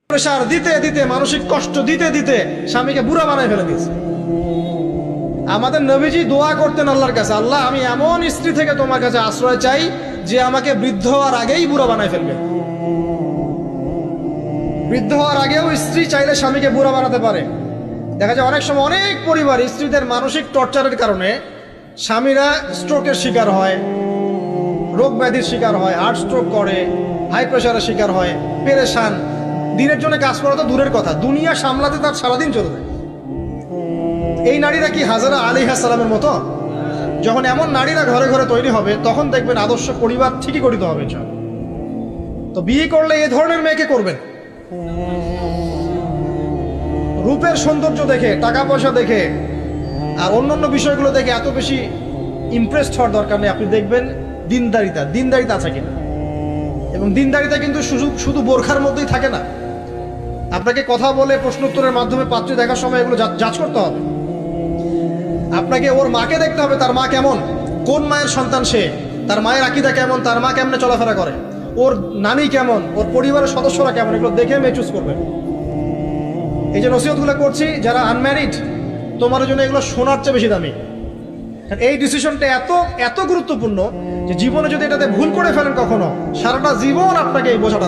Pressure দিতে দিতে, মানসিক কষ্ট দিতে দিতে স্বামীকে বুড়া বানায় ফেলে দিয়েছে। আমাদের নবীজি দোয়া করতেন আল্লাহর কাছে, আল্লাহ আমি এমন স্ত্রী থেকে তোমার কাছে আশ্রয় চাই যে আমাকে বৃদ্ধ হওয়ার আগেই বুড়া বানায় ফেলবে। বৃদ্ধ হওয়ার আগেও স্ত্রী চাইলে স্বামীকে বুড়া বানাতে পারে। দেখা যায় অনেক সময় অনেক পরিবার স্ত্রীদের মানসিক টর্চারের কারণে স্বামীরা স্ট্রোকের শিকার হয়, রোগ ব্যাধির শিকার হয়, হার্ট স্ট্রোক করে, হাই প্রেশারের শিকার হয়, পেরেশান। দিনের জন্য কাজ করা তো দূরের কথা, দুনিয়া সামলাতে তার সারাদিন চলে যায়। এই নারীরা কি হাজারা আলাইহিস সালামের মতো? যখন এমন নারীরা ঘরে ঘরে তৈরি হবে তখন দেখবেন আদর্শ পরিবার ঠিকই গঠিত হবে। তো বিয়ে করলে এই ধরনের মেয়েকে করবেন। রূপের সৌন্দর্য দেখে, টাকা পয়সা দেখে আর অন্যান্য বিষয়গুলো দেখে এত বেশি ইমপ্রেসড হওয়ার দরকার নেই। আপনি দেখবেন দিনদারিতা আছে কিনা। এবং দিনদারিতা কিন্তু শুধু বোরখার মধ্যেই থাকে না। আপনাকে কথা বলে প্রশ্নোত্তরের মাধ্যমে পাত্রী দেখার সময় এগুলো যাচ করতে হবে। আপনাকে ওর মাকে দেখতে হবে, তার মা কেমন, কোন মায়ের সন্তান সে, তার মায়ের আকীদা কেমন, তার মা কেমনে চলাফেরা করে, ওর নানি কেমন, ওর পরিবারের সদস্যরা কেমন, এগুলো দেখে মেয়ে চুজ করবেন। এই যে নসিহতগুলো করছি, যারা আনম্যারিড তোমার জন্য এগুলো শোনার চেয়ে বেশি দামি। এই ডিসিশনটা এত গুরুত্বপূর্ণ যে জীবনে যদি এটাতে ভুল করে ফেলেন কখনো, সারাটা জীবন আপনাকে এই বোঝাটা